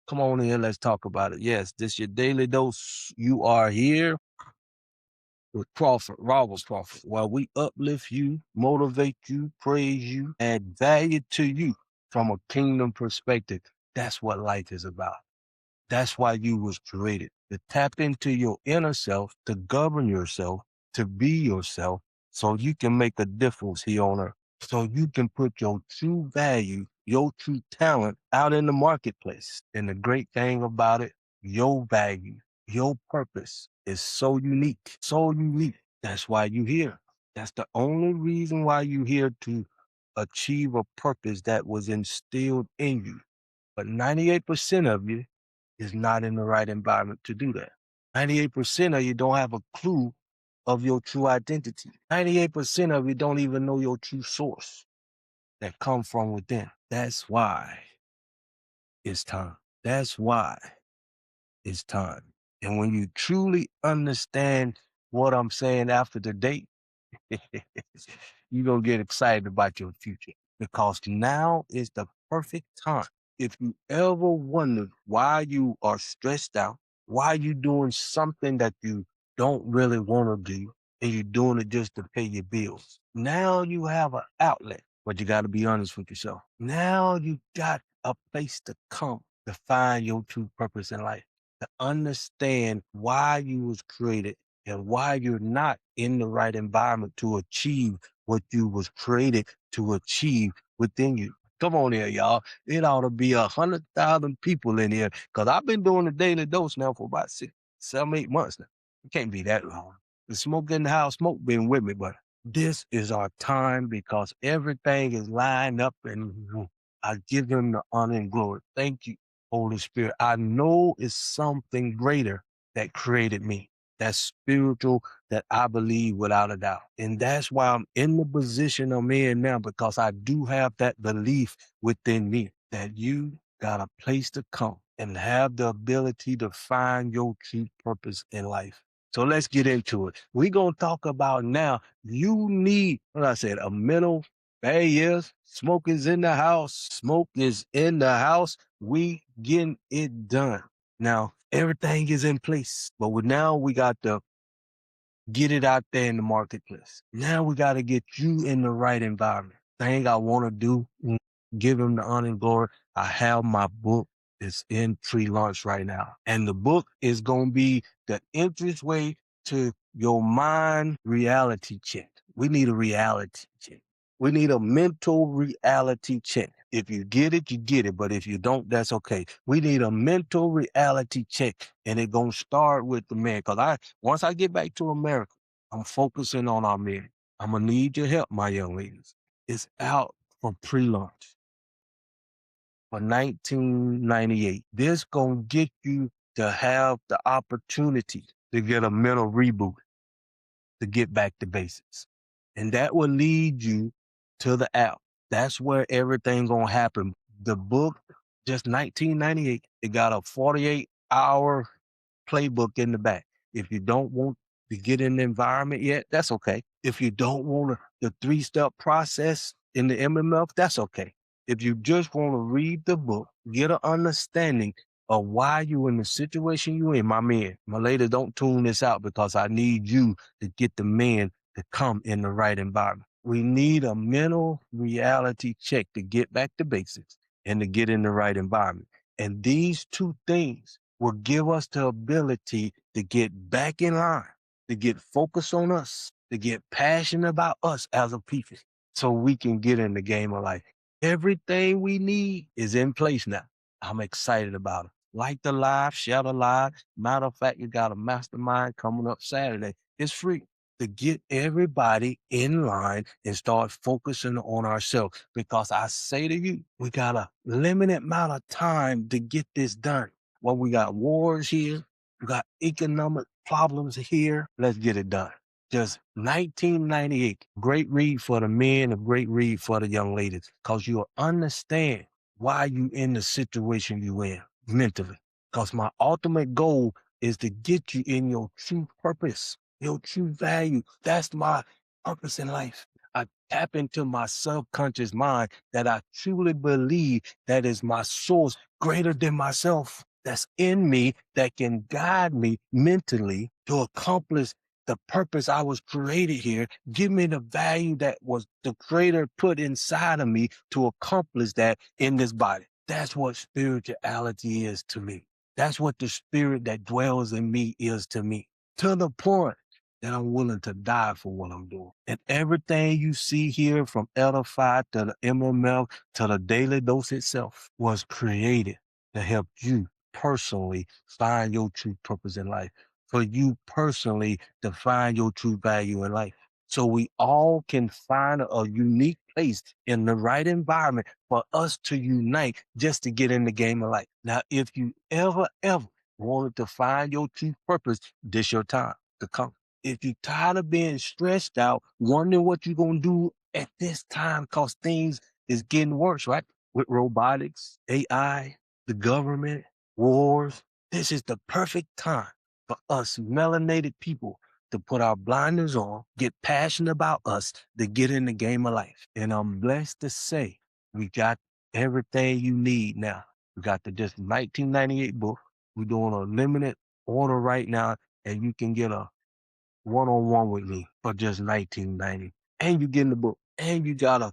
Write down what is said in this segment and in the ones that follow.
Come on in, let's talk about it. Yes, this your daily dose. You are here with Crawford, Robert Crawford, while we uplift you, motivate you, praise you, add value to you from a kingdom perspective. That's what life is about. That's why you was created, to tap into your inner self, to govern yourself, to be yourself, so you can make a difference here on earth. So you can put your true value, your true talent out in the marketplace. And the great thing about it, your value, your purpose is so unique, so unique. That's why you're here. That's the only reason why you're here, to achieve a purpose that was instilled in you. But 98% of you is not in the right environment to do that. 98% of you don't have a clue of your true identity. 98% of you don't even know your true source that come from within. That's why it's time. That's why it's time. And when you truly understand what I'm saying after the date, you're going to get excited about your future, because now is the perfect time. If you ever wondered why you are stressed out, why you doing something that you don't really want to do, and you're doing it just to pay your bills, now you have an outlet. But you got to be honest with yourself. Now you got a place to come to find your true purpose in life, to understand why you was created and why you're not in the right environment to achieve what you was created to achieve within you. Come on here, y'all. It ought to be 100,000 people in here, because I've been doing the daily dose now for about 6, 7, 8 months now. It can't be that long. The smoke in the house, smoke been with me, but this is our time, because everything is lined up, and I give him the honor and glory. Thank you, Holy Spirit. I know it's something greater that created me. That's spiritual, that I believe without a doubt. And that's why I'm in the position I'm in now, because I do have that belief within me that you got a place to come and have the ability to find your true purpose in life. So let's get into it. We're going to talk about now, you need, what I said, a mental yes, smoke is in the house. Smoke is in the house. We getting it done. Now, everything is in place, but now we got to get it out there in the marketplace. Now we got to get you in the right environment. Thing I want to do, give him the honor and glory. I have my book. It's in pre-launch right now. And the book is going to be the entrance way to your mind reality check. We need a reality check. We need a mental reality check. If you get it, you get it. But if you don't, that's okay. We need a mental reality check. And it's going to start with the man. Because once I get back to America, I'm focusing on our men. I'm going to need your help, my young ladies. It's out for pre-launch for 1998. This going to get you to have the opportunity to get a mental reboot, to get back to basics. And that will lead you to the app. That's where everything gonna happen. The book, just 1998, it got a 48-hour playbook in the back. If you don't want to get in the environment yet, that's okay. If you don't want the 3-step process in the MMF, that's okay. If you just want to read the book, get an understanding of why you in the situation you in, my man, my lady, don't tune this out, because I need you to get the men to come in the right environment. We need a mental reality check to get back to basics and to get in the right environment. And these two things will give us the ability to get back in line, to get focused on us, to get passionate about us as a people, so we can get in the game of life. Everything we need is in place now. I'm excited about it. Like the live, share the live. Matter of fact, you got a mastermind coming up Saturday. It's free, to get everybody in line and start focusing on ourselves. Because I say to you, we got a limited amount of time to get this done. Well, we got wars here, we got economic problems here. Let's get it done. Just 1998, great read for the men, a great read for the young ladies, because you'll understand why you in the situation you in mentally. Because my ultimate goal is to get you in your true purpose, your true value. That's my purpose in life. I tap into my subconscious mind that I truly believe that is my source greater than myself that's in me that can guide me mentally to accomplish the purpose I was created here. Give me the value that was the creator put inside of me to accomplish that in this body. That's what spirituality is to me. That's what the spirit that dwells in me is to me. To the point that I'm willing to die for what I'm doing. And everything you see here from Edify to the MML to the Daily Dose itself was created to help you personally find your true purpose in life, for you personally to find your true value in life. So we all can find a unique place in the right environment for us to unite just to get in the game of life. Now, if you ever wanted to find your true purpose, this your time to come. If you're tired of being stressed out, wondering what you're going to do at this time because things is getting worse, right? With robotics, AI, the government, wars, this is the perfect time for us melanated people to put our blinders on, get passionate about us, to get in the game of life. And I'm blessed to say we got everything you need now. We got the just 1998 book. We're doing a limited order right now, and you can get a one-on-one with me for just 1990. And you get in the book. And you got a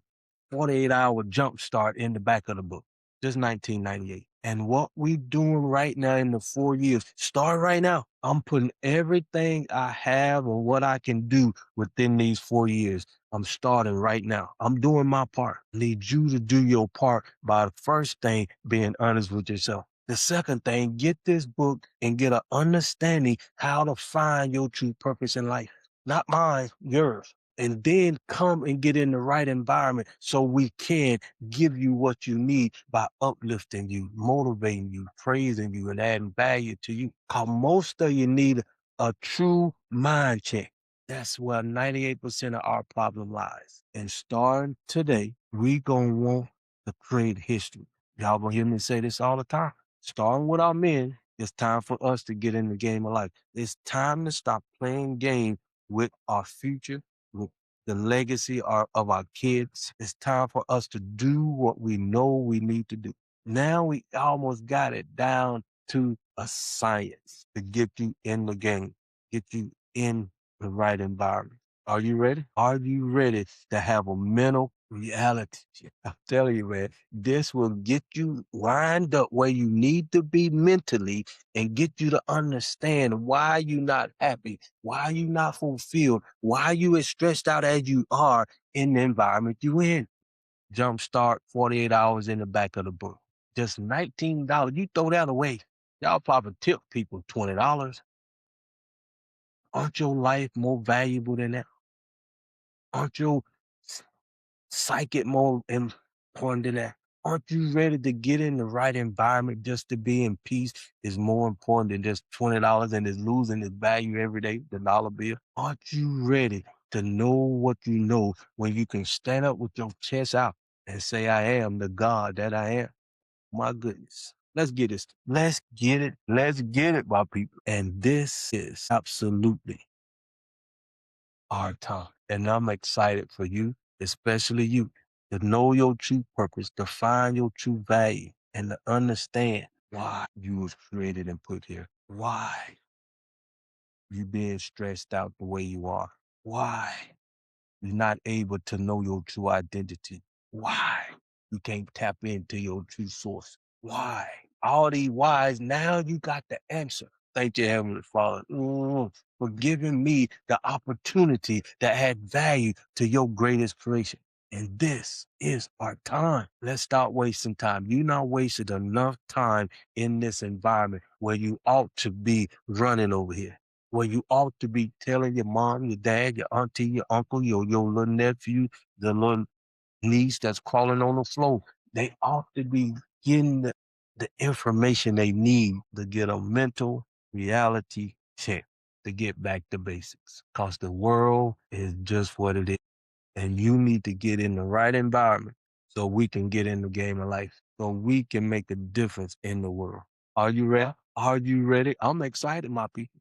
48-hour jump start in the back of the book. Just 1998. And what we doing right now in the 4 years, start right now. I'm putting everything I have and what I can do within these 4 years. I'm starting right now. I'm doing my part. Need you to do your part by the first thing being honest with yourself. The second thing, get this book and get an understanding how to find your true purpose in life. Not mine, yours. And then come and get in the right environment so we can give you what you need by uplifting you, motivating you, praising you, and adding value to you. Because most of you need a true mind check. That's where 98% of our problem lies. And starting today, we going to want to create history. Y'all going to hear me say this all the time. Starting with our men, it's time for us to get in the game of life. It's time to stop playing games with our future, with the legacy of our kids. It's time for us to do what we know we need to do. Now we almost got it down to a science to get you in the game, get you in the right environment. Are you ready? Are you ready to have a mental reality check? I'm telling you, man, this will get you lined up where you need to be mentally and get you to understand why you're not happy, why you're not fulfilled, why you as stressed out as you are in the environment you in. Jumpstart 48 hours in the back of the book. Just $19. You throw that away. Y'all probably tip people $20. Aren't your life more valuable than that? Aren't your psychic more important than that? Aren't you ready to get in the right environment just to be in peace is more important than just $20 and is losing its value every day, the dollar bill? Aren't you ready to know what you know when you can stand up with your chest out and say, I am the God that I am? My goodness. Let's get this. Let's get it. Let's get it, my people. And this is absolutely our time. And I'm excited for you, especially you, to know your true purpose, to find your true value, and to understand why you was created and put here. Why you being stressed out the way you are. Why you're not able to know your true identity. Why you can't tap into your true source. Why? All these whys, now you got the answer. Thank you, Heavenly Father, for giving me the opportunity to add value to your greatest creation. And this is our time. Let's start wasting time. You not wasted enough time in this environment where you ought to be running over here, where you ought to be telling your mom, your dad, your auntie, your uncle, your little nephew, the little niece that's crawling on the floor. They ought to be getting the information they need to get a mental reality check to get back to basics. Because the world is just what it is. And you need to get in the right environment so we can get in the game of life, so we can make a difference in the world. Are you ready? Are you ready? I'm excited, my people.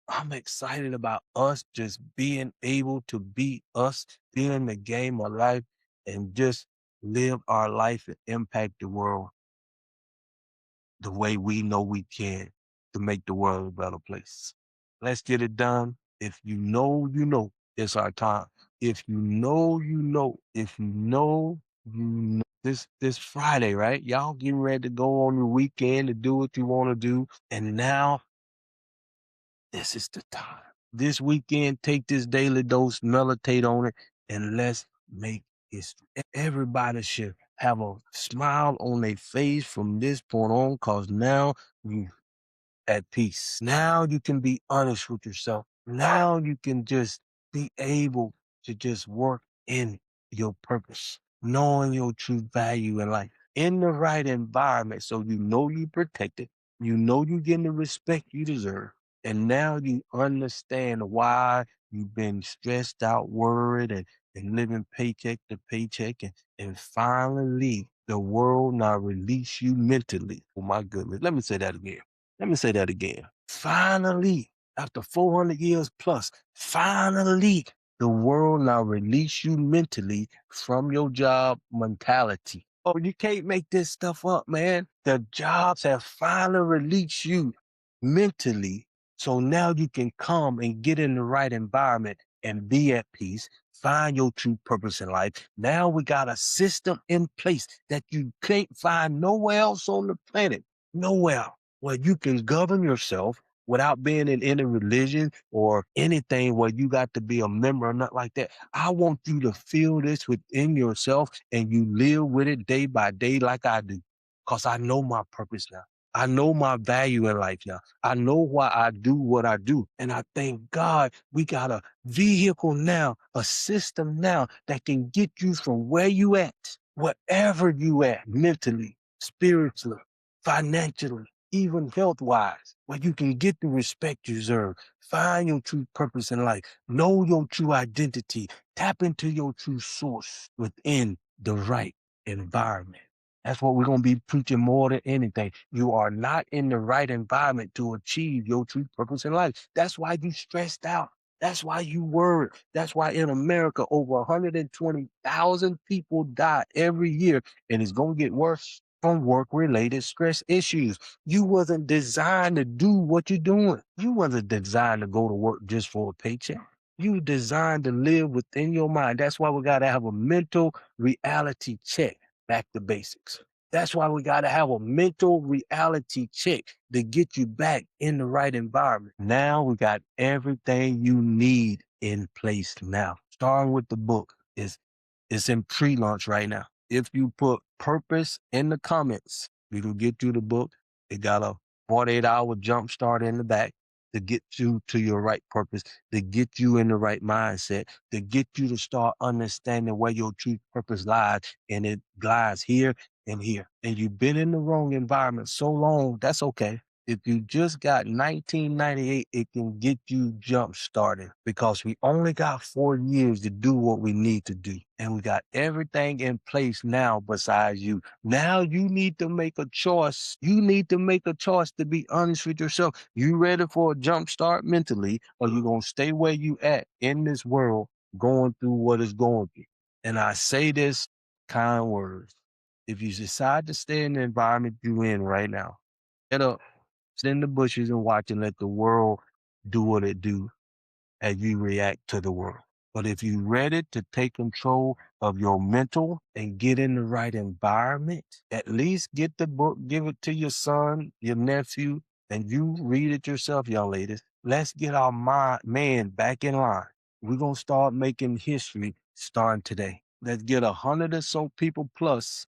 I'm excited about us just being able to be us, be in the game of life, and just live our life and impact the world. the way we know we can to make the world a better place. Let's get it done. If you know, it's our time. If you know, if you know, this Friday, right? Y'all getting ready to go on your weekend to do what you want to do. And now this is the time. This weekend, take this daily dose, meditate on it, and let's make history. Everybody should have a smile on their face from this point on, because now you at peace. Now you can be honest with yourself. Now you can just be able to just work in your purpose, knowing your true value in life, in the right environment. So you know you protected, you know you getting the respect you deserve. And now you understand why you've been stressed out, worried, and living paycheck to paycheck. And finally, the world now release you mentally. Oh my goodness. Let me say that again. Let me say that again. Finally, after 400 years plus, finally, the world now release you mentally from your job mentality. Oh, you can't make this stuff up, man. The jobs have finally released you mentally. So now you can come and get in the right environment and be at peace, find your true purpose in life. Now we got a system in place that you can't find nowhere else on the planet. Nowhere where you can govern yourself without being in any religion or anything where you got to be a member or not like that. I want you to feel this within yourself and you live with it day by day like I do. Because I know my purpose now. I know my value in life now. I know why I do what I do. And I thank God we got a vehicle now, a system now that can get you from where you at, wherever you at, mentally, spiritually, financially, even health wise, where you can get the respect you deserve, find your true purpose in life, know your true identity, tap into your true source within the right environment. That's what we're going to be preaching more than anything. You are not in the right environment to achieve your true purpose in life. That's why you stressed out. That's why you worried. That's why in America, over 120,000 people die every year, and it's going to get worse from work-related stress issues. You wasn't designed to do what you're doing. You wasn't designed to go to work just for a paycheck. You designed to live within your mind. That's why we got to have a mental reality check. Back to basics. That's why we got to have a mental reality check to get you back in the right environment. Now we got everything you need in place now. Starting with the book it's in pre-launch right now. If you put purpose in the comments, we can get you the book. It got a 48-hour jump start in the back to get you to your right purpose, to get you in the right mindset, to get you to start understanding where your true purpose lies. And it lies here and here. And you've been in the wrong environment so long, that's okay. If you just got 1998, it can get you jump started because we only got 4 years to do what we need to do. And we got everything in place now besides you. Now you need to make a choice. You need to make a choice to be honest with yourself. You ready for a jump start mentally, or you going to stay where you at in this world going through what it's going through? And I say this kind words. If you decide to stay in the environment you're in right now, get up, sit in the bushes and watch and let the world do what it do as you react to the world. But if you're ready to take control of your mental and get in the right environment, at least get the book, give it to your son, your nephew, and you read it yourself, young ladies. Let's get our man back in line. We're going to start making history starting today. Let's get 100 or so people plus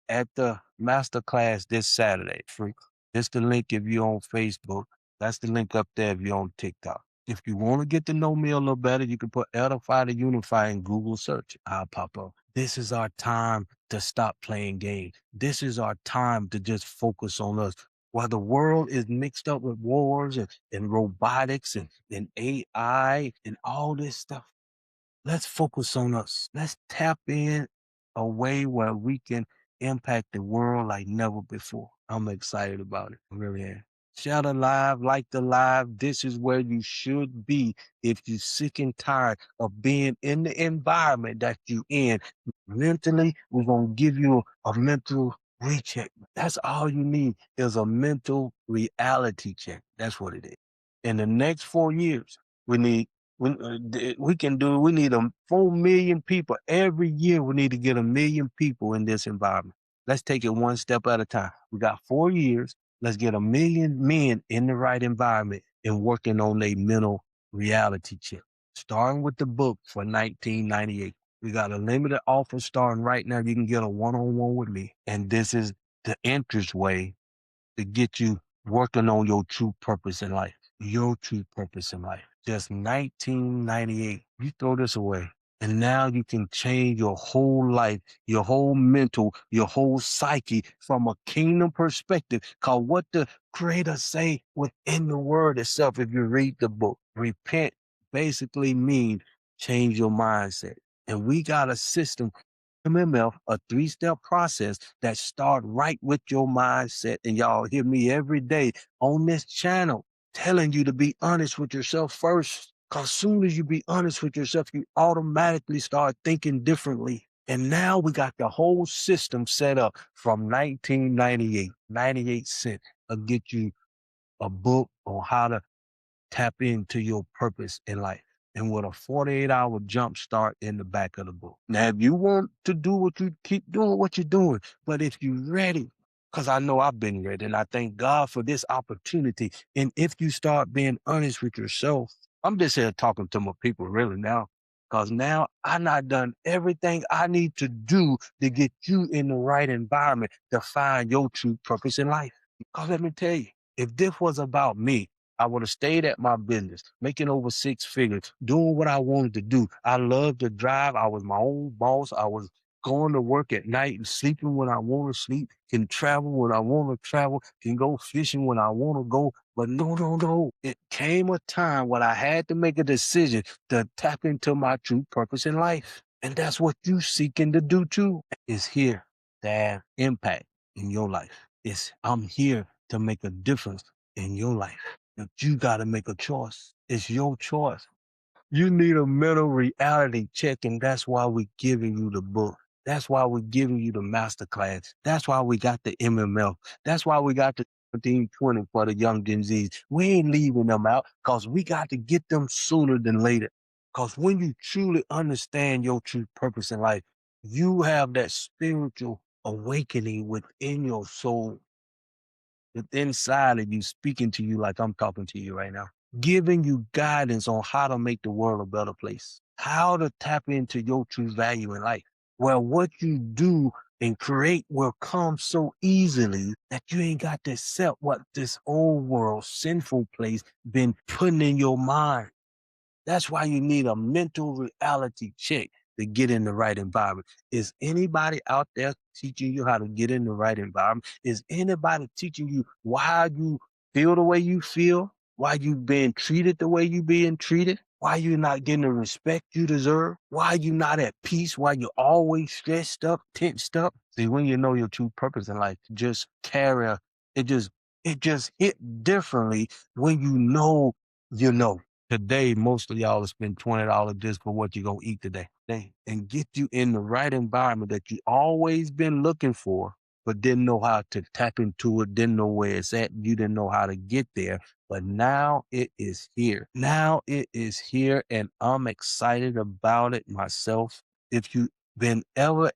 at the master class this Saturday. Free. This the link if you're on Facebook. That's the link up there if you're on TikTok. If you want to get to know me a little better, you can put Edify to Unify in Google search. I'll pop up. This is our time to stop playing games. This is our time to just focus on us. While the world is mixed up with wars and robotics and AI and all this stuff, let's focus on us. Let's tap in a way where we can impact the world like never before. I'm excited about it. I really am. Share the live, like the live. This is where you should be if you're sick and tired of being in the environment that you're in. Mentally, we're going to give you a mental recheck. That's all you need is a mental reality check. That's what it is. In the next 4 years, we need we need 4 million people every year. We need to get 1 million people in this environment. Let's take it one step at a time. We got 4 years. Let's get 1 million men in the right environment and working on their mental reality check. Starting with the book for 1998. We got a limited offer starting right now. You can get a one-on-one with me. And this is the interest way to get you working on your true purpose in life. Your true purpose in life. Just 1998. You throw this away. And now you can change your whole life, your whole mental, your whole psyche from a kingdom perspective. Cause what the creator say within the word itself, if you read the book, repent basically means change your mindset. And we got a system, MMF, a 3-step process that start right with your mindset. And y'all hear me every day on this channel telling you to be honest with yourself first. Because soon as you be honest with yourself, you automatically start thinking differently. And now we got the whole system set up from 1998, 98 cents. I'll get you a book on how to tap into your purpose in life. And with a 48-hour jump start in the back of the book. Now, if you want to do what you keep doing what you're doing, but if you're ready, because I know I've been ready, and I thank God for this opportunity. And if you start being honest with yourself, I'm just here talking to my people really now, because now I not done everything I need to do to get you in the right environment to find your true purpose in life. Because let me tell you, if this was about me, I would have stayed at my business, making over 6 figures, doing what I wanted to do. I loved to drive. I was my own boss. I was going to work at night and sleeping when I want to sleep, can travel when I want to travel, can go fishing when I want to go. But no, no, no. It came a time when I had to make a decision to tap into my true purpose in life. And that's what you seeking to do too. Is here to have impact in your life. I'm here to make a difference in your life. But you got to make a choice. It's your choice. You need a mental reality check, and that's why we're giving you the book. That's why we're giving you the master class. That's why we got the MML. That's why we got the 1720 for the young Gen Zs. We ain't leaving them out because we got to get them sooner than later. Because when you truly understand your true purpose in life, you have that spiritual awakening within your soul, within inside of you, speaking to you like I'm talking to you right now, giving you guidance on how to make the world a better place, how to tap into your true value in life. Well, what you do and create will come so easily that you ain't got to accept what this old world, sinful place, been putting in your mind. That's why you need a mental reality check to get in the right environment. Is anybody out there teaching you how to get in the right environment? Is anybody teaching you why you feel the way you feel? Why you being treated the way you being treated? Why you not getting the respect you deserve? Why you not at peace? Why you always stressed up, tensed up? See, when you know your true purpose in life, just carry it just it just hit differently when you know you know. Today, most of y'all will spend $20 just for what you're gonna eat today. And get you in the right environment that you always been looking for, but didn't know how to tap into it, didn't know where it's at, you didn't know how to get there. But now it is here. Now it is here, and I'm excited about it myself. If you been ever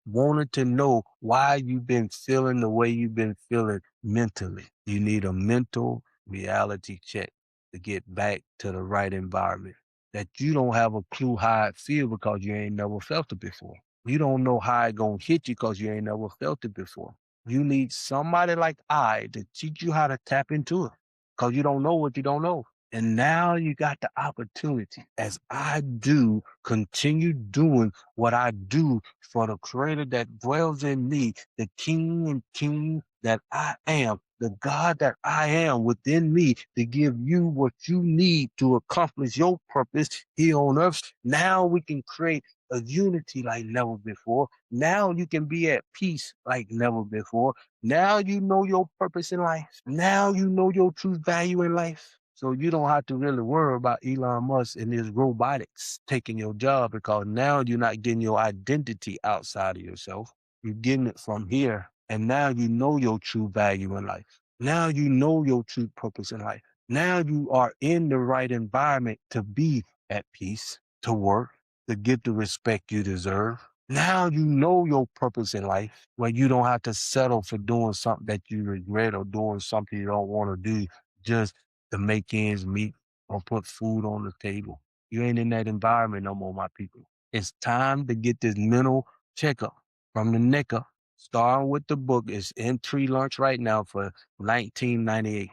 wanted to know why you've been feeling the way you've been feeling mentally, you need a mental reality check to get back to the right environment. That you don't have a clue how it feel because you ain't never felt it before. You don't know how it gonna hit you because you ain't never felt it before. You need somebody like I to teach you how to tap into it because you don't know what you don't know. And now you got the opportunity, as I do, continue doing what I do for the creator that dwells in me, the king and king that I am, the God that I am within me to give you what you need to accomplish your purpose here on earth. Now we can create a unity like never before. Now you can be at peace like never before. Now you know your purpose in life. Now you know your true value in life. So you don't have to really worry about Elon Musk and his robotics taking your job because now you're not getting your identity outside of yourself. You're getting it from here. And now you know your true value in life. Now you know your true purpose in life. Now you are in the right environment to be at peace, to work, to get the respect you deserve. Now you know your purpose in life where you don't have to settle for doing something that you regret or doing something you don't want to do just to make ends meet or put food on the table. You ain't in that environment no more, my people. It's time to get this mental checkup from the neck up. Starting with the book is in free lunch right now for $19.98.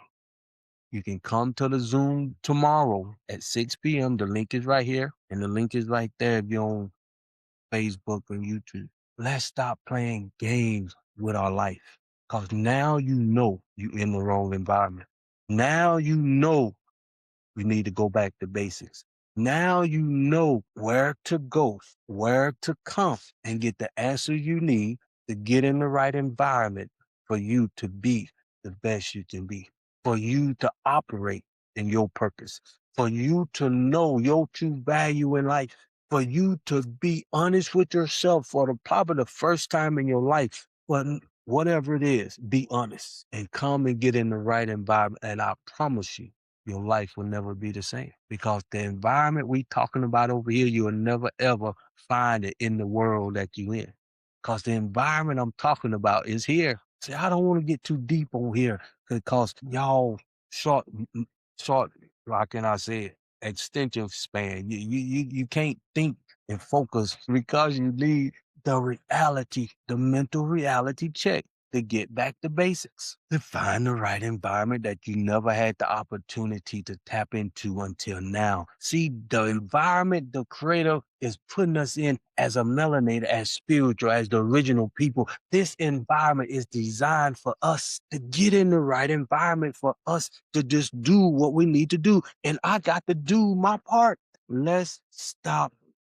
You can come to the Zoom tomorrow at 6 p.m. The link is right here, and the link is right there if you're on Facebook and YouTube. Let's stop playing games with our life. Because now you know you're in the wrong environment. Now you know you need to go back to basics. Now you know where to go, where to come and get the answer you need to get in the right environment for you to be the best you can be, for you to operate in your purpose, for you to know your true value in life, for you to be honest with yourself for probably the first time in your life. But whatever it is, be honest and come and get in the right environment. And I promise you, your life will never be the same because the environment we talking about over here, you will never ever find it in the world that you in. Because the environment I'm talking about is here. See, I don't want to get too deep on here because y'all short, short, how can I say it? Extension span. You can't think and focus because you need the reality, the mental reality check to get back to basics, to find the right environment that you never had the opportunity to tap into until now. See, the environment the creator is putting us in as a melanator, as spiritual, as the original people. This environment is designed for us to get in the right environment for us to just do what we need to do. And I got to do my part. Let's stop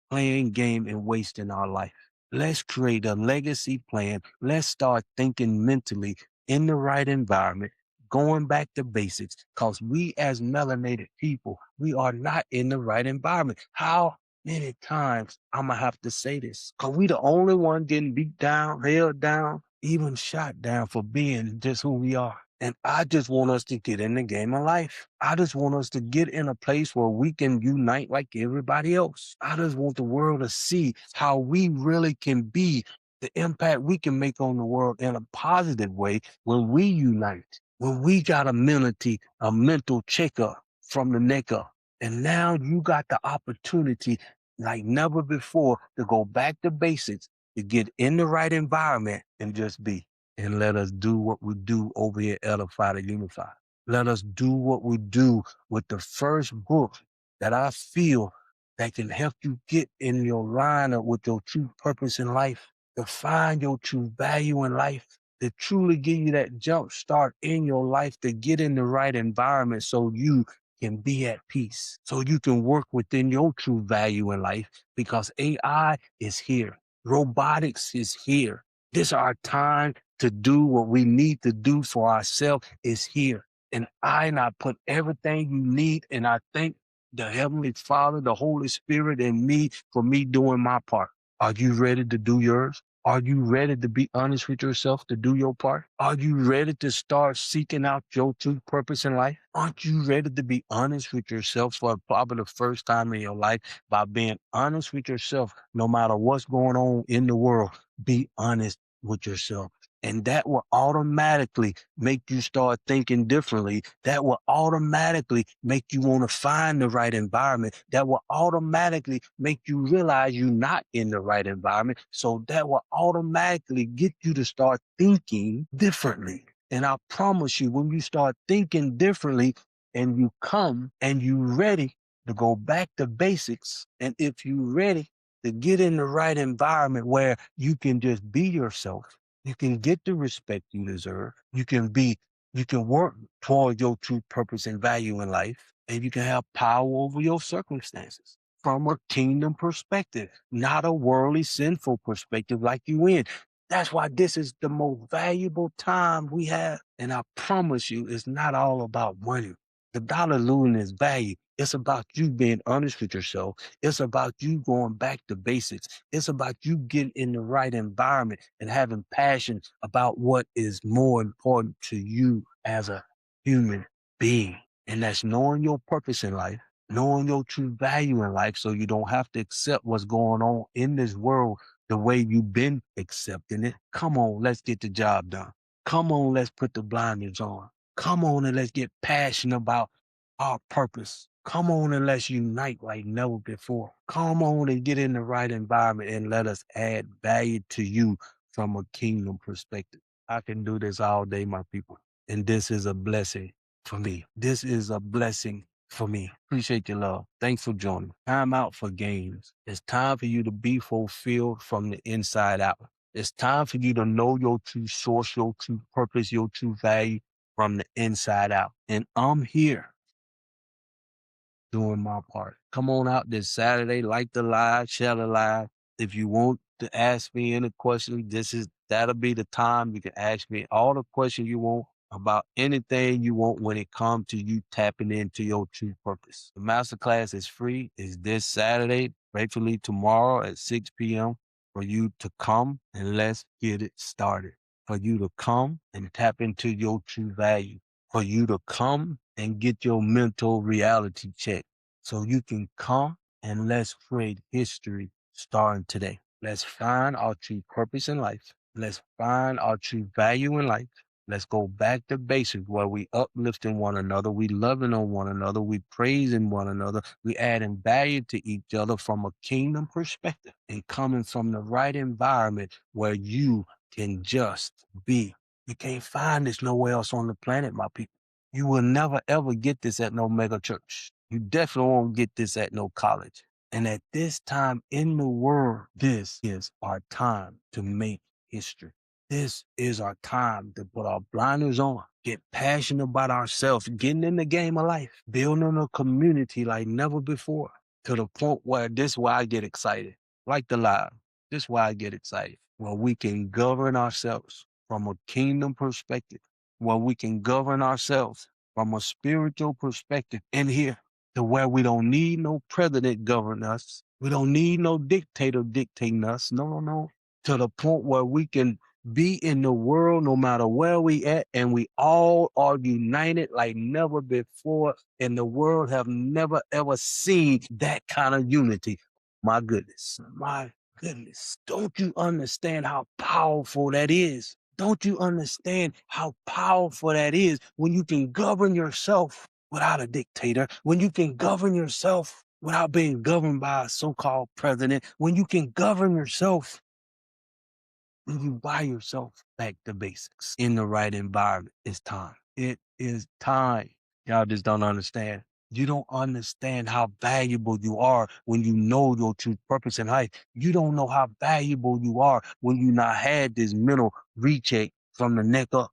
playing game and wasting our life. Let's create a legacy plan. Let's start thinking mentally in the right environment, going back to basics, because we as melanated people, we are not in the right environment. How many times I'm going to have to say this? Because we the only one getting beat down, held down, even shot down for being just who we are. And I just want us to get in the game of life. I just want us to get in a place where we can unite like everybody else. I just want the world to see how we really can be, the impact we can make on the world in a positive way when we unite, when we got a mental checkup from the neck up. And now you got the opportunity like never before to go back to basics, to get in the right environment and just be. And let us do what we do over here at Edify to Unify. Let us do what we do with the first book that I feel that can help you get in your line up with your true purpose in life, to find your true value in life, to truly give you that jump start in your life, to get in the right environment so you can be at peace, so you can work within your true value in life because AI is here. Robotics is here. This is our time to do what we need to do for ourselves is here. And I put everything you need, and I thank the Heavenly Father, the Holy Spirit, and me for me doing my part. Are you ready to do yours? Are you ready to be honest with yourself to do your part? Are you ready to start seeking out your true purpose in life? Aren't you ready to be honest with yourself for probably the first time in your life by being honest with yourself no matter what's going on in the world? Be honest with yourself. And that will automatically make you start thinking differently. That will automatically make you want to find the right environment. That will automatically make you realize you're not in the right environment. So that will automatically get you to start thinking differently. And I promise you, when you start thinking differently and you come and you ready to go back to basics, and if you ready to get in the right environment where you can just be yourself, you can get the respect you deserve. You can work toward your true purpose and value in life, and you can have power over your circumstances from a kingdom perspective, not a worldly, sinful perspective like you in. That's why this is the most valuable time we have. And I promise you, it's not all about money. The dollar losing its value. It's about you being honest with yourself. It's about you going back to basics. It's about you getting in the right environment and having passion about what is more important to you as a human being. And that's knowing your purpose in life, knowing your true value in life so you don't have to accept what's going on in this world the way you've been accepting it. Come on, let's get the job done. Come on, let's put the blinders on. Come on and let's get passionate about our purpose. Come on and let's unite like never before. Come on and get in the right environment and let us add value to you from a kingdom perspective. I can do this all day, my people. And this is a blessing for me. This is a blessing for me. Appreciate your love. Thanks for joining. Time out for games. It's time for you to be fulfilled from the inside out. It's time for you to know your true source, your true purpose, your true value from the inside out. And I'm here doing my part. Come on out this Saturday, like the live, share the live. If you want to ask me any question, that'll be the time. You can ask me all the questions you want about anything you want when it comes to you tapping into your true purpose. The masterclass is free. It's this Saturday, gratefully tomorrow at 6 p.m. for you to come and let's get it started. For you to come and tap into your true value. For you to come and get your mental reality check so you can come and let's create history starting today. Let's find our true purpose in life. Let's find our true value in life. Let's go back to basics where we uplifting one another, we loving on one another, we praising one another, we adding value to each other from a kingdom perspective and coming from the right environment where you can just be. You can't find this nowhere else on the planet, my people. You will never ever get this at no mega church. You definitely won't get this at no college. And at this time in the world, this is our time to make history. This is our time to put our blinders on, get passionate about ourselves, getting in the game of life, building a community like never before, to the point where this is why I get excited. Like the live, this is why I get excited. Where we can govern ourselves from a kingdom perspective, where we can govern ourselves from a spiritual perspective in here, to where we don't need no president governing us. We don't need no dictator dictating us. No, no. To the point where we can be in the world no matter where we at, and we all are united like never before, and the world have never ever seen that kind of unity. My goodness. My goodness. Don't you understand how powerful that is? Don't you understand how powerful that is when you can govern yourself without a dictator, when you can govern yourself without being governed by a so-called president, when you can govern yourself and you buy yourself back to basics in the right environment? It's time. It is time. Y'all just don't understand. You don't understand how valuable you are when you know your true purpose in life. You don't know how valuable you are when you not had this mental recheck from the neck up.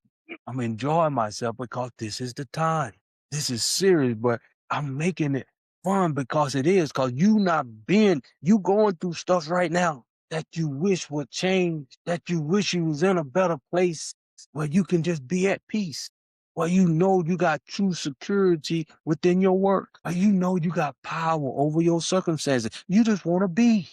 I'm enjoying myself because this is the time. This is serious, but I'm making it fun because it is, because you going through stuff right now that you wish would change, that you wish you was in a better place where you can just be at peace, where you know you got true security within your work, where you know you got power over your circumstances. You just want to be.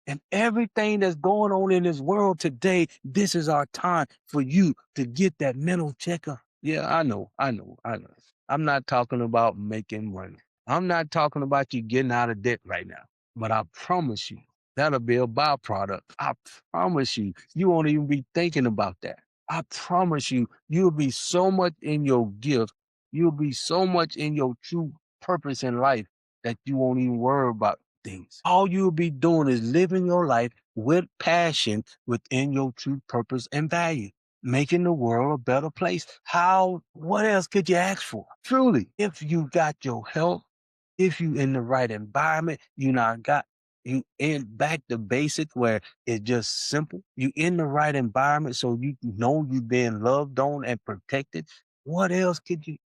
And everything that's going on in this world today, this is our time for you to get that mental checkup. Yeah, I know. I'm not talking about making money. I'm not talking about you getting out of debt right now. But I promise you, that'll be a byproduct. I promise you, you won't even be thinking about that. I promise you, you'll be so much in your gift. You'll be so much in your true purpose in life that you won't even worry about things. All you'll be doing is living your life with passion within your true purpose and value, making the world a better place. What else could you ask for? Truly, if you got your health, if you in the right environment, you in back to basics where it's just simple. You in the right environment so you know you being loved on and protected. What else could you?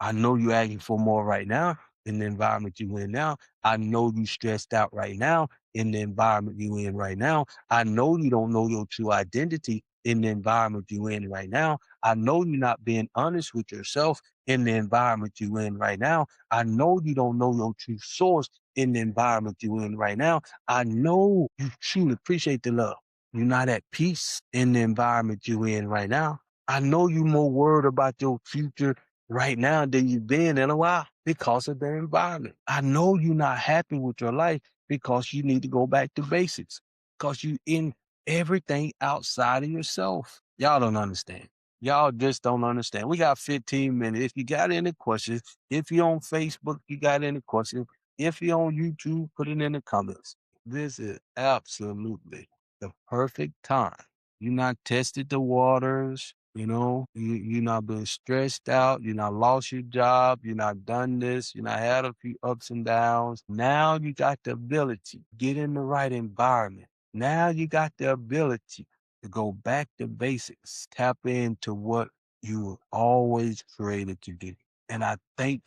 I know you asking for more right now in the environment you in now. I know you stressed out right now in the environment you in right now. I know you don't know your true identity in the environment you're in right now. I know you're not being honest with yourself in the environment you're in right now. I know you don't know your true source in the environment you're in right now. I know you truly appreciate the love. You're not at peace in the environment you're in right now. I know you're more worried about your future right now than you've been in a while because of the environment. I know you're not happy with your life because you need to go back to basics because you in everything outside of yourself. Y'all don't understand. Y'all just don't understand. We got 15 minutes. If you got any questions, if you're on Facebook, you got any questions, if you're on YouTube, put it in the comments. This is absolutely the perfect time. You not tested the waters, you not been stressed out, you not lost your job, you not done this, you not had a few ups and downs. Now you got the ability to get in the right environment. Now you got the ability to go back to basics, tap into what you were always created to do. And I thank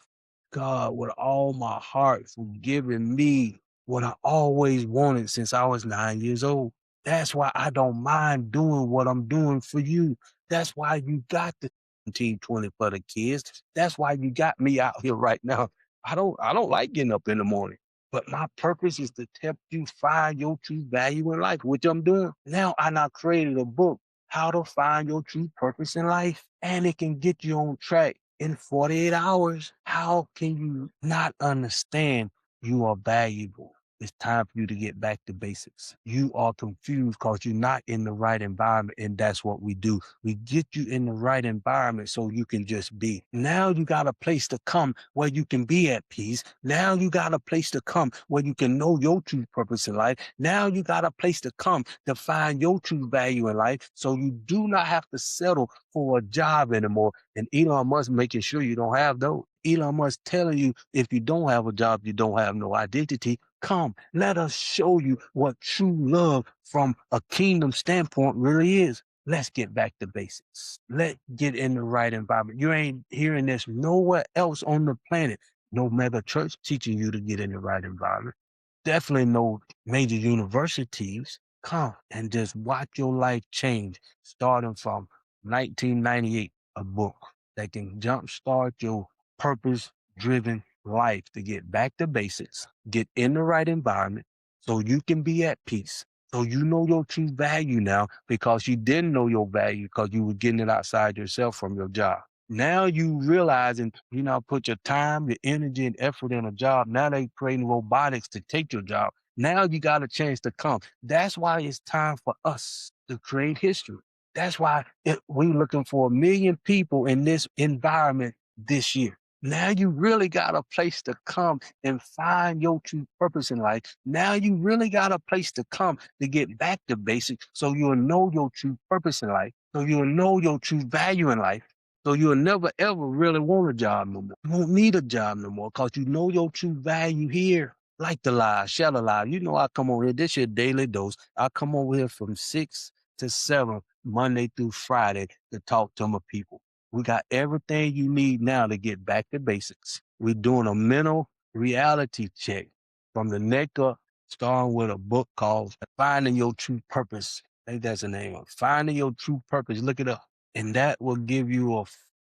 God with all my heart for giving me what I always wanted since I was 9 years old. That's why I don't mind doing what I'm doing for you. That's why you got the 1720 for the kids. That's why you got me out here right now. I don't like getting up in the morning. But my purpose is to help you find your true value in life, which I'm doing. Now I now created a book, How to Find Your True Purpose in Life. And it can get you on track in 48 hours. How can you not understand you are valuable? It's time for you to get back to basics. You are confused because you're not in the right environment, and that's what we do. We get you in the right environment so you can just be. Now you got a place to come where you can be at peace. Now you got a place to come where you can know your true purpose in life. Now you got a place to come to find your true value in life so you do not have to settle for a job anymore. And Elon Musk making sure you don't have those. Elon Musk telling you if you don't have a job, you don't have no identity. Come, let us show you what true love from a kingdom standpoint really is. Let's get back to basics. Let's get in the right environment. You ain't hearing this nowhere else on the planet. No mega church teaching you to get in the right environment. Definitely no major universities. Come and just watch your life change starting from 1998, a book that can jumpstart your purpose-driven life to get back to basics, get in the right environment so you can be at peace. So you know your true value now because you didn't know your value because you were getting it outside yourself from your job. Now you realizing you now put your time, your energy, and effort in a job. Now they creating robotics to take your job. Now you got a chance to come. That's why it's time for us to create history. That's why we're looking for 1 million people in this environment this year. Now you really got a place to come and find your true purpose in life. Now you really got a place to come to get back to basics so you'll know your true purpose in life, so you'll know your true value in life, so you'll never ever really want a job no more. You won't need a job no more because you know your true value here. Like the live, share the live. You know I come over here. This your daily dose. I come over here from 6 to 7, Monday through Friday to talk to my people. We got everything you need now to get back to basics. We're doing a mental reality check from the neck up, starting with a book called Finding Your True Purpose. I think that's the name of it. Finding Your True Purpose. Look it up. And that will give you a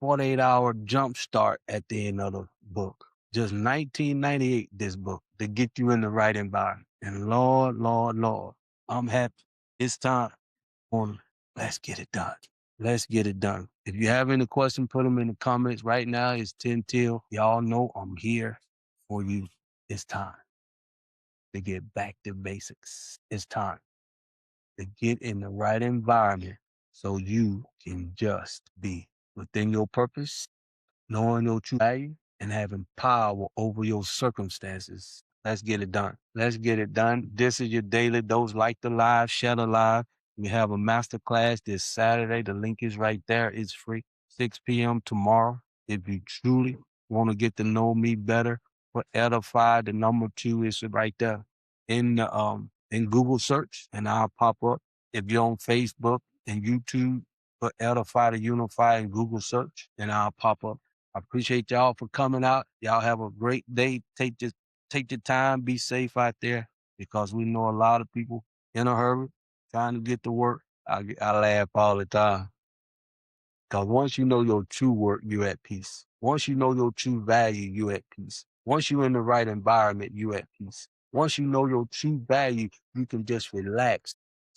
48-hour jump start at the end of the book. Just 1998, this book, to get you in the right environment. And Lord, I'm happy. It's time. Let's get it done. Let's get it done. If you have any questions, put them in the comments. Right now, it's 10 till. Y'all know I'm here for you. It's time to get back to basics. It's time to get in the right environment so you can just be within your purpose, knowing your true value, and having power over your circumstances. Let's get it done. Let's get it done. This is your daily dose. Like the live, share the live. We have a master class this Saturday. The link is right there. It's free. 6 p.m. tomorrow. If you truly want to get to know me better, for Edify, the number 2 is right there in Google search, and I'll pop up. If you're on Facebook and YouTube, put Edify to Unify in Google search, and I'll pop up. I appreciate y'all for coming out. Y'all have a great day. Take your time. Be safe out there because we know a lot of people in a hurry trying to get to work. I laugh all the time. Because once you know your true work, you're at peace. Once you know your true value, you're at peace. Once you're in the right environment, you're at peace. Once you know your true value, you can just relax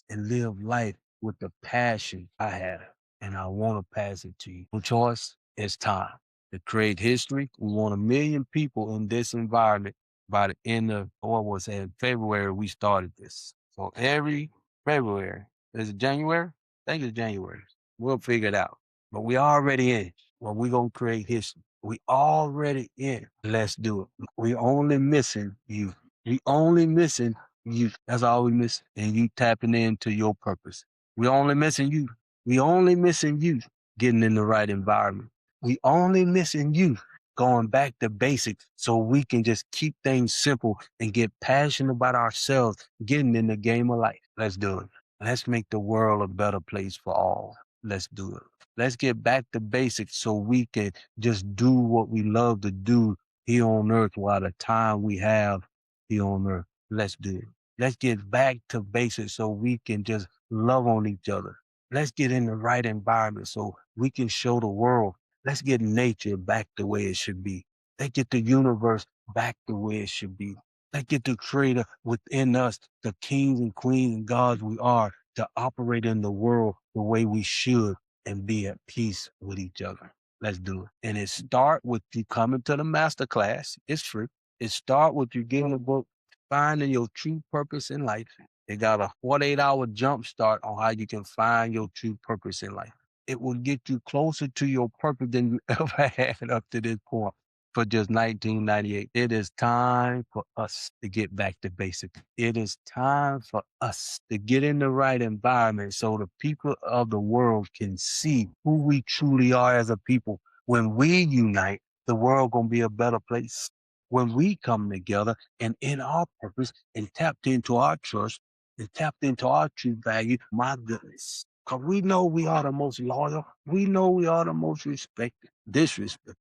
and live life with the passion I have. And I want to pass it to you. No choice, it's time to create history. We want 1 million people in this environment by the end of, what was it, in February, we started this. So every February, is it January? I think it's January. We'll figure it out. But we already in. Well, we gonna create history. We already in. Let's do it. We only missing you. We only missing you. That's all we missing. And you tapping into your purpose. We only missing you. We only missing you getting in the right environment. We only missing you going back to basics so we can just keep things simple and get passionate about ourselves, getting in the game of life. Let's do it. Let's make the world a better place for all. Let's do it. Let's get back to basics so we can just do what we love to do here on earth while the time we have here on earth. Let's do it. Let's get back to basics so we can just love on each other. Let's get in the right environment so we can show the world. Let's get nature back the way it should be. Let's get the universe back the way it should be. Let's get the creator within us, the kings and queens and gods we are, to operate in the world the way we should and be at peace with each other. Let's do it. And it start with you coming to the master class. It's free. It start with you getting a book, finding your true purpose in life. It got a 48-hour jump start on how you can find your true purpose in life. It will get you closer to your purpose than you ever had up to this point for just 1998. It is time for us to get back to basics. It is time for us to get in the right environment so the people of the world can see who we truly are as a people. When we unite, the world gonna be a better place. When we come together and in our purpose and tapped into our trust and tapped into our true value, my goodness. Because we know we are the most loyal. We know we are the most respected, disrespected.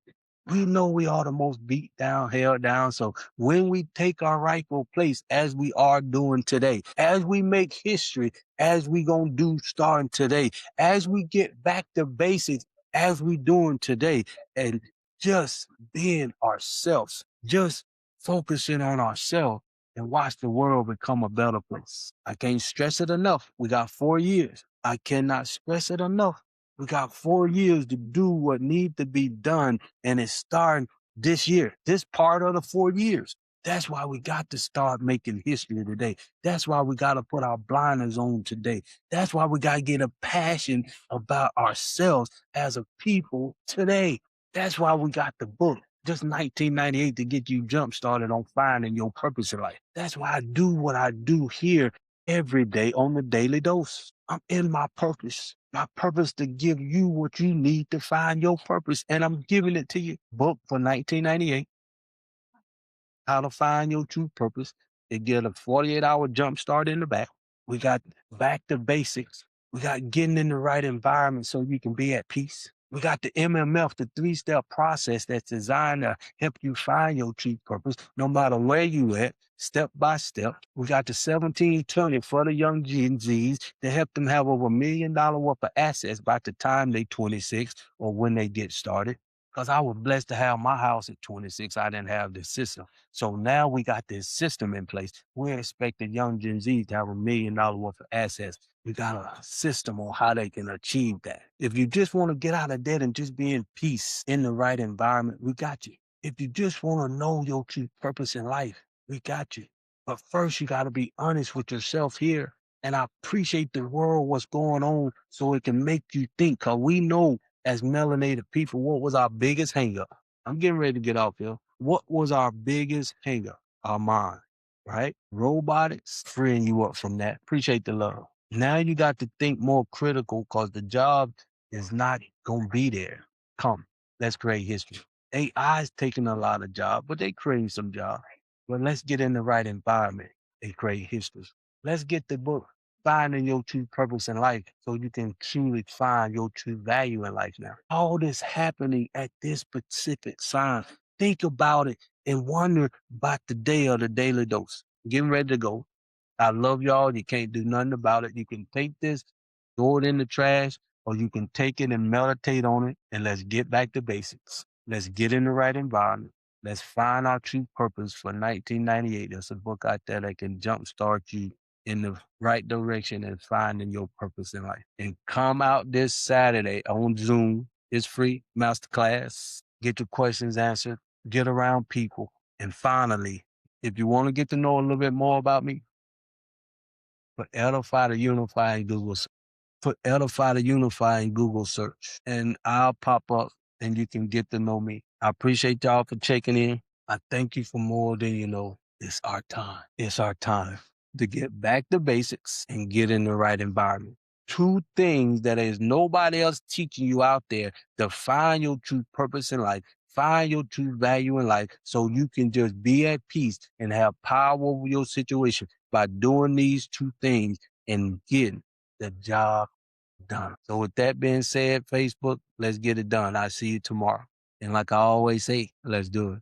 We know we are the most beat down, held down. So when we take our rightful place, as we are doing today, as we make history, as we gonna do starting today, as we get back to basics, as we doing today, and just being ourselves, just focusing on ourselves and watch the world become a better place. I can't stress it enough. We got 4 years. I cannot stress it enough. We got 4 years to do what needs to be done, and it's starting this year, this part of the 4 years. That's why we got to start making history today. That's why we got to put our blinders on today. That's why we got to get a passion about ourselves as a people today. That's why we got the book, just 1998, to get you jump started on finding your purpose in life. That's why I do what I do here every day on the daily dose. I'm in my purpose. My purpose to give you what you need to find your purpose. And I'm giving it to you. Book for 1998, How to Find Your True Purpose. It get a 48-hour jump start in the back. We got back to basics. We got getting in the right environment so you can be at peace. We got the MMF, the 3-step process that's designed to help you find your true purpose, no matter where you at, step by step. We got the 1720 for the young Gen Zs to help them have over $1 million worth of assets by the time they 26 or when they get started. Because I was blessed to have my house at 26. I didn't have the system. So now we got this system in place. We're expecting young Gen Z to have $1 million worth of assets. We got a system on how they can achieve that. If you just want to get out of debt and just be in peace in the right environment, we got you. If you just want to know your true purpose in life, we got you. But first, you got to be honest with yourself here. And I appreciate the world, what's going on, so it can make you think. Because we know as melanated people, what was our biggest hangup? I'm getting ready to get off here. What was our biggest hangup? Our mind, right? Robotics, freeing you up from that. Appreciate the love. Now you got to think more critical because the job is not going to be there. Come, let's create history. AI is taking a lot of jobs, but they creating some jobs. But let's get in the right environment and create history. Let's get the book, Finding Your True Purpose in Life, so you can truly find your true value in life now. All this happening at this specific time. Think about it and wonder about the day of the daily dose. Getting ready to go. I love y'all. You can't do nothing about it. You can take this throw it in the trash, or you can take it and meditate on it, and let's get back to basics. Let's get in the right environment. Let's find our true purpose for 1998. There's a book out there that can jumpstart you in the right direction and finding your purpose in life. And come out this Saturday on Zoom. It's free, masterclass. Get your questions answered, get around people. And finally, if you want to get to know a little bit more about me, put Edify to Unify in Google. Put Edify to Unify in Google search, and I'll pop up and you can get to know me. I appreciate y'all for checking in. I thank you for more than you know. It's our time. It's our time to get back to basics and get in the right environment. Two things that is nobody else teaching you out there to find your true purpose in life, find your true value in life, so you can just be at peace and have power over your situation by doing these two things and getting the job done. So with that being said, Facebook, let's get it done. I'll see you tomorrow. And like I always say, let's do it.